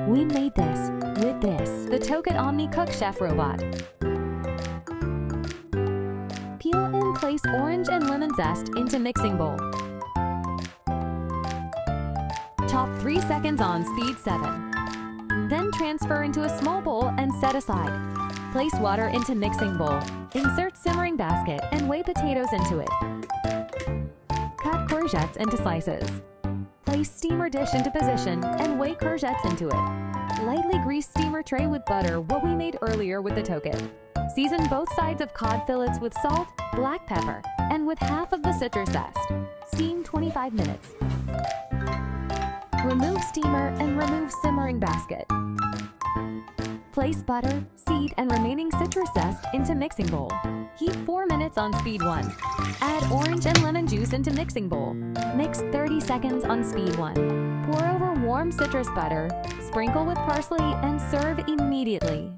We made this with the Tokit Omni Cook Chef Robot. Peel and place orange and lemon zest into mixing bowl. Chop 3 seconds on speed 7. Then transfer into a small bowl and set aside. Place water into mixing bowl. Insert simmering basket and weigh potatoes into it. Cut courgettes into slices. Place steamer dish into position and weigh courgettes into it. Lightly grease steamer tray with butter, what we made earlier with the Tokit. Season both sides of cod fillets with salt, black pepper, and with half of the citrus zest. Steam 25 minutes. Remove steamer and remove simmering basket. Place butter, seed, and remaining citrus zest into mixing bowl. Heat 4 minutes on speed 1. Add orange and lemon juice into mixing bowl. Mix 30 seconds on speed 1. Pour over warm citrus butter, sprinkle with parsley, and serve immediately.